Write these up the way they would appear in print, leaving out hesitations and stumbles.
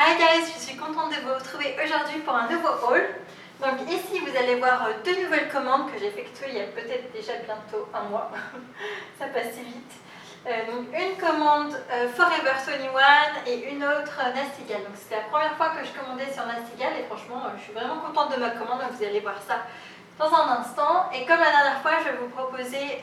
Hi guys, je suis contente de vous retrouver aujourd'hui pour un nouveau haul. Donc ici vous allez voir deux nouvelles commandes que j'ai effectuées il y a peut-être déjà bientôt un mois. Ça passe si vite. Donc une commande Forever 21 et une autre Nastigal. Donc c'était la première fois que je commandais sur Nastigal et franchement je suis vraiment contente de ma commande. Donc vous allez voir ça dans un instant. Et comme la dernière fois, je vais vous proposer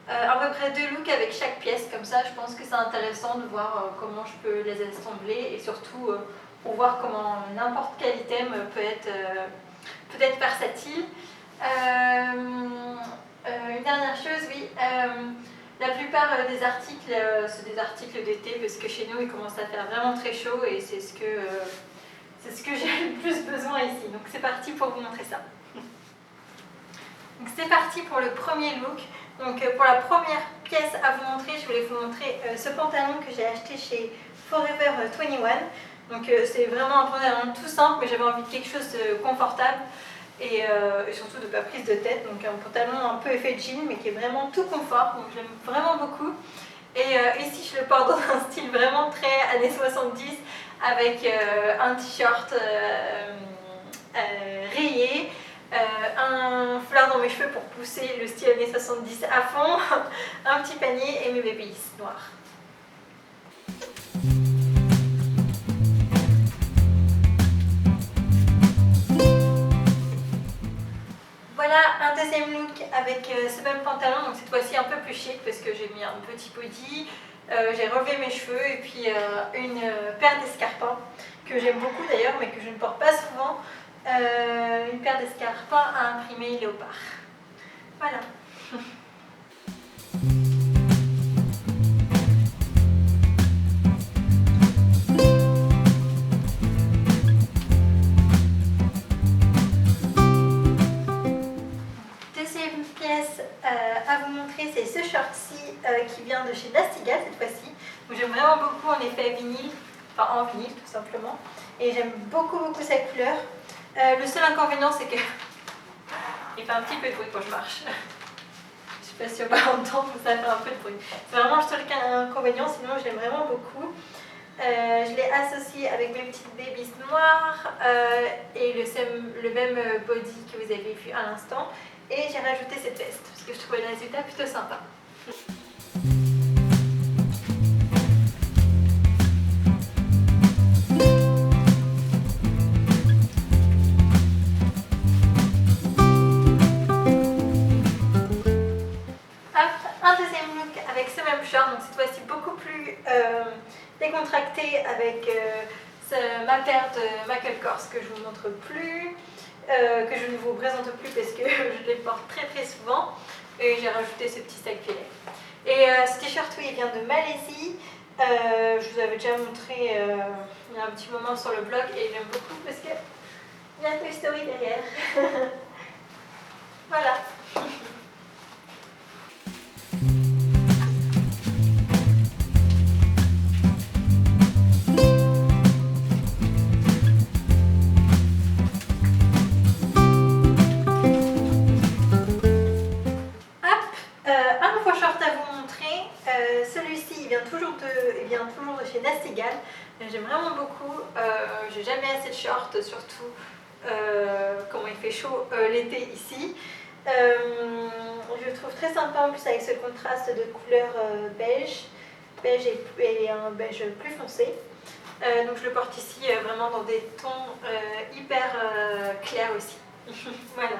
à peu près deux looks avec chaque pièce. Comme ça je pense que c'est intéressant de voir comment je peux les assembler et surtout pour voir comment n'importe quel item peut être versatile. Une dernière chose, oui, la plupart des articles, c'est des articles d'été parce que chez nous il commence à faire vraiment très chaud et c'est ce que j'ai le plus besoin ici. Donc c'est parti pour vous montrer ça. Donc c'est parti pour le premier look. Donc pour la première pièce à vous montrer, je voulais vous montrer ce pantalon que j'ai acheté chez Forever 21. Donc c'est vraiment un pantalon tout simple, mais j'avais envie de quelque chose de confortable et surtout de pas prise de tête. Donc un pantalon un peu effet jean, mais qui est vraiment tout confort. Donc j'aime vraiment beaucoup. Et ici je le porte dans un style vraiment très années 70 avec un t-shirt rayé. Un foulard dans mes cheveux pour pousser le style années 70 à fond, un petit panier et mes babies noirs. Voilà un deuxième look avec ce même pantalon, donc cette fois-ci un peu plus chic parce que j'ai mis un petit body, j'ai relevé mes cheveux et puis une paire d'escarpins que j'aime beaucoup d'ailleurs mais que je ne porte pas souvent. Une paire d'escarpins à imprimer léopard. Voilà. Deuxième pièce à vous montrer, c'est ce short-ci qui vient de chez Nastigal cette fois-ci. J'aime vraiment beaucoup en effet vinyle, enfin en vinyle tout simplement. Et j'aime beaucoup sa couleur. Le seul inconvénient c'est que il fait un petit peu de bruit quand je marche. Je sais pas si on va entendre, ça fait un peu de bruit. C'est vraiment le seul inconvénient, sinon je l'aime vraiment beaucoup. Je l'ai associé avec mes petites babies noires et le même body que vous avez vu à l'instant. Et j'ai rajouté cette veste parce que je trouvais le résultat plutôt sympa. Un deuxième look avec ce même short, donc cette fois-ci beaucoup plus décontracté avec ma paire de Michael Kors que je ne vous montre plus, que je ne vous présente plus parce que je les porte très souvent et j'ai rajouté ce petit sac filet. Et ce t-shirt, oui, il vient de Malaisie. Je vous avais déjà montré il y a un petit moment sur le blog et j'aime beaucoup parce qu'il y a Toy Story derrière. Voilà. Un nouveau short à vous montrer. Celui-ci il vient toujours de chez Nastigal. J'aime vraiment beaucoup. J'ai jamais assez de shorts, surtout quand il fait chaud l'été ici. Je le trouve très sympa en plus avec ce contraste de couleur beige et un beige plus foncé. Donc je le porte ici vraiment dans des tons hyper clairs aussi. Voilà.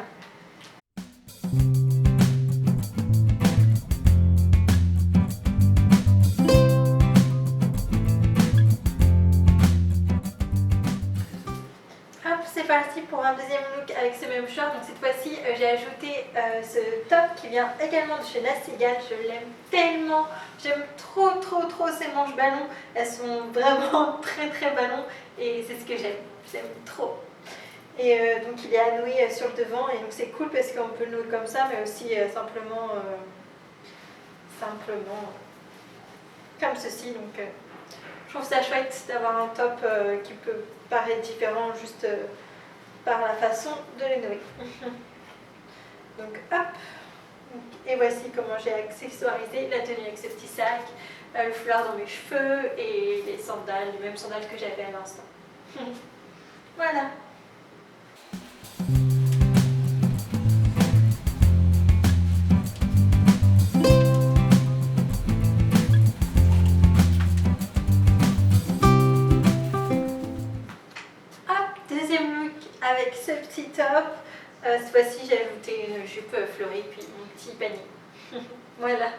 C'est parti pour un deuxième look avec ce même short. Donc cette fois-ci j'ai ajouté ce top qui vient également de chez Nastigal. Je l'aime tellement, j'aime trop ces manches ballons. Elles sont vraiment très ballons et c'est ce que j'aime trop. Et donc il est à nouer sur le devant et donc c'est cool parce qu'on peut le nouer comme ça mais aussi simplement comme ceci. Donc je trouve ça chouette d'avoir un top qui peut paraître différent juste par la façon de les nouer. Donc hop, et voici comment j'ai accessoirisé la tenue avec ce petit sac, le foulard dans mes cheveux et les sandales, les mêmes sandales que j'avais à l'instant. Voilà. Deuxième look avec ce petit top. Cette fois-ci, j'ai ajouté une jupe fleurie puis mon petit panier. Voilà.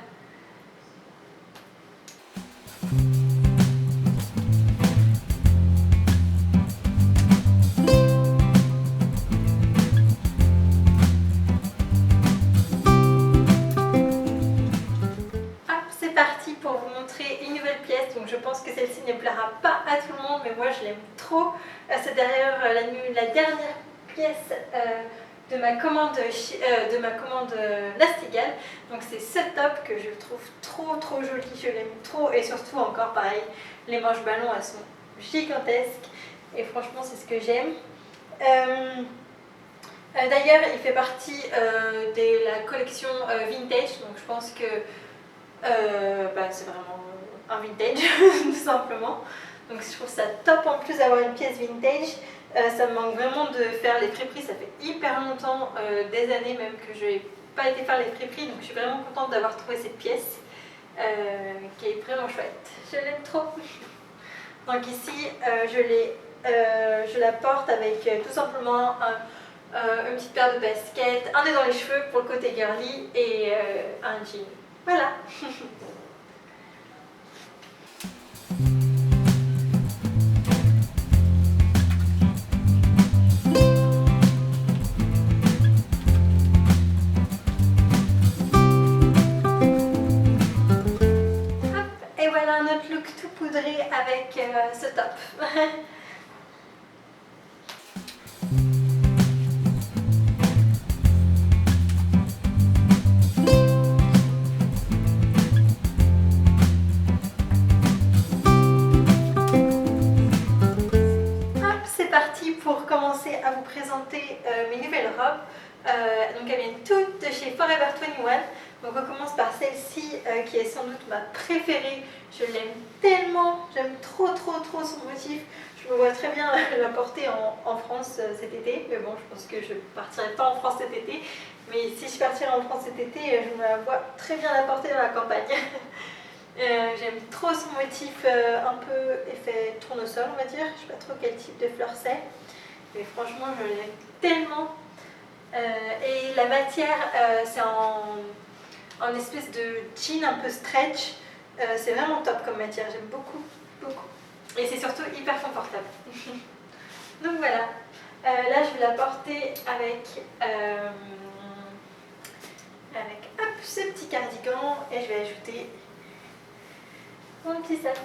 C'est parti pour vous montrer une nouvelle pièce. Donc je pense que celle-ci ne plaira pas à tout le monde, mais moi je l'aime trop. C'est d'ailleurs la dernière pièce de ma commande Nastigall. Donc c'est ce top que je trouve trop joli, je l'aime trop, et surtout encore pareil, les manches ballons elles sont gigantesques et franchement c'est ce que j'aime. D'ailleurs il fait partie de la collection vintage, donc je pense que c'est vraiment un vintage tout simplement. Donc je trouve ça top en plus d'avoir une pièce vintage. Ça me manque vraiment de faire les friperies, ça fait hyper longtemps, des années même que je n'ai pas été faire les friperies, donc je suis vraiment contente d'avoir trouvé cette pièce qui est vraiment chouette. Je l'aime trop. Donc ici je la porte avec tout simplement une petite paire de baskets, un nœud dans les cheveux pour le côté girly et un jean. Voilà. Et voilà un autre look tout poudré avec ce top. Pour commencer à vous présenter mes nouvelles robes. Donc elles viennent toutes de chez Forever 21. Donc on commence par celle-ci qui est sans doute ma préférée. Je l'aime tellement, j'aime trop son motif. Je me vois très bien la porter en France cet été, mais bon je pense que je ne partirai pas en France cet été. Mais si je partirai en France cet été, je me la vois très bien la porter dans la campagne. J'aime trop son motif un peu effet tournesol on va dire, je sais pas trop quel type de fleur c'est, mais franchement je l'aime tellement. Et la matière c'est en espèce de jean un peu stretch, c'est vraiment top comme matière, j'aime beaucoup. Et c'est surtout hyper confortable. Donc voilà, là je vais la porter avec hop, ce petit cardigan et je vais ajouter mon petit sac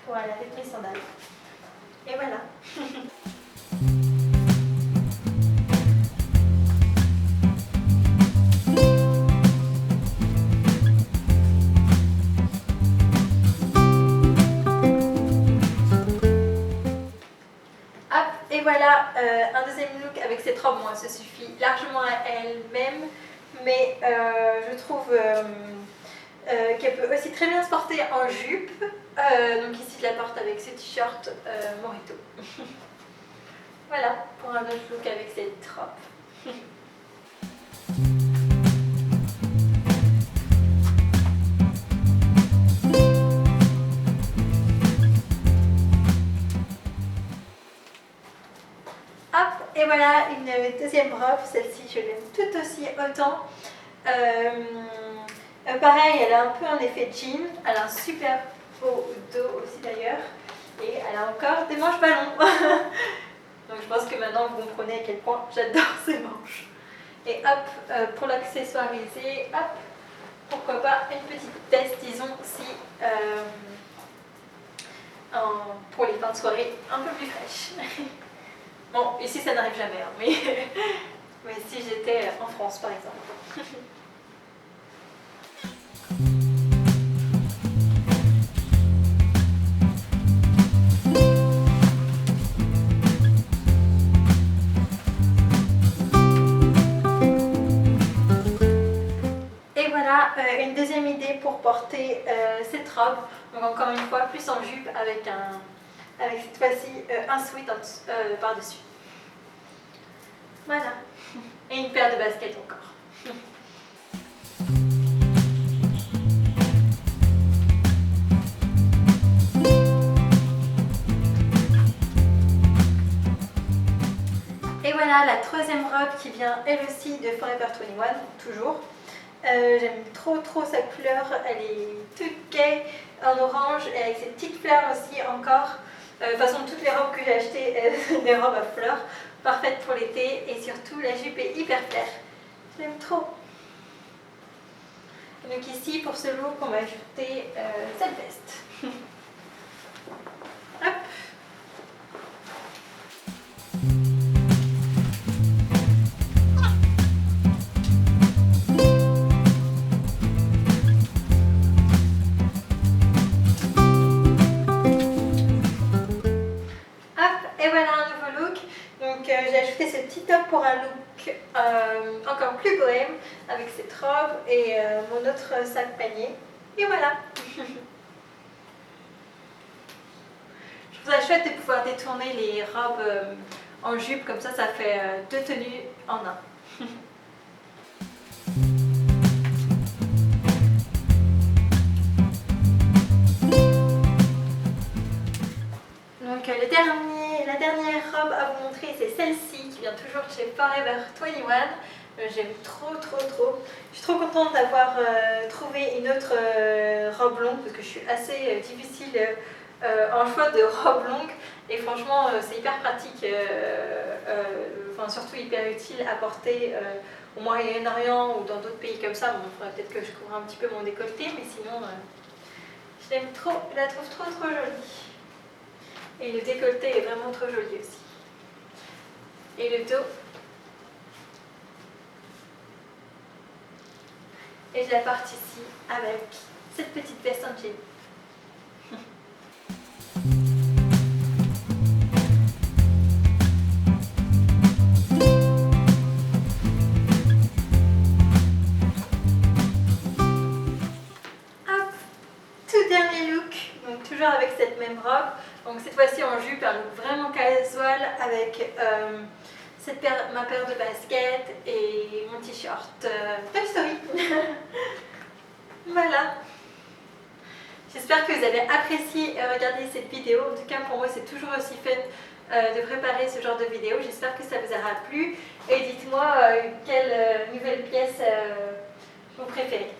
pour aller avec mes sandales. Et voilà. Hop, et voilà un deuxième look avec cette robe. Moi, ça suffit largement à elle-même, mais je trouve qu'elle peut aussi très bien se porter en jupe. Donc ici je la porte avec ce t-shirt Morito. Voilà pour un autre look avec cette robe. Hop, et voilà une deuxième robe. Celle-ci je l'aime tout aussi autant. Pareil, elle a un peu un effet jean, elle a un super beau dos aussi d'ailleurs, et elle a encore des manches ballons. Donc je pense que maintenant vous comprenez à quel point j'adore ces manches. Et hop, pour l'accessoiriser, hop, pourquoi pas une petite veste, disons, si pour les fins de soirée un peu plus fraîches. Bon, ici ça n'arrive jamais, hein, mais si j'étais en France par exemple. Une deuxième idée pour pour porter cette robe. Donc encore une fois, plus en jupe avec cette fois-ci un sweat par-dessus. Voilà. Et une paire de baskets encore. Et voilà la troisième robe qui vient elle aussi de Forever 21, toujours. J'aime trop sa couleur, elle est toute gaie en orange et avec ces petites fleurs aussi encore. De toute façon, toutes les robes que j'ai achetées, des robes à fleurs, parfaites pour l'été et surtout la jupe est hyper claire. Je l'aime trop. Et donc ici, pour ce look, on va ajouter cette veste. Hop. Et voilà un nouveau look. Donc j'ai ajouté ce petit top pour un look encore plus bohème avec cette robe et mon autre sac panier. Et voilà. Je trouve ça chouette de pouvoir détourner les robes en jupe, comme ça fait deux tenues en un. Donc la dernière robe à vous montrer, c'est celle-ci qui vient toujours de chez Forever 21. J'aime trop. Je suis trop contente d'avoir trouvé une autre robe longue parce que je suis assez difficile en choix de robe longue et franchement c'est hyper pratique, surtout hyper utile à porter au Moyen-Orient ou dans d'autres pays comme ça. Bon, il faudrait peut-être que je couvre un petit peu mon décolleté, mais sinon je l'aime trop, je la trouve trop jolie. Et le décolleté est vraiment trop joli aussi. Et le dos. Et je la porte ici avec cette petite veste en jean. Hop, tout dernier look, donc toujours avec cette même robe. Donc cette fois-ci en jupe, un look vraiment casual avec ma paire de baskets et mon t-shirt Toy Story. Voilà. J'espère que vous avez apprécié regarder cette vidéo. En tout cas pour moi c'est toujours aussi fun de préparer ce genre de vidéo. J'espère que ça vous aura plu et dites-moi quelle nouvelle pièce vous préférez.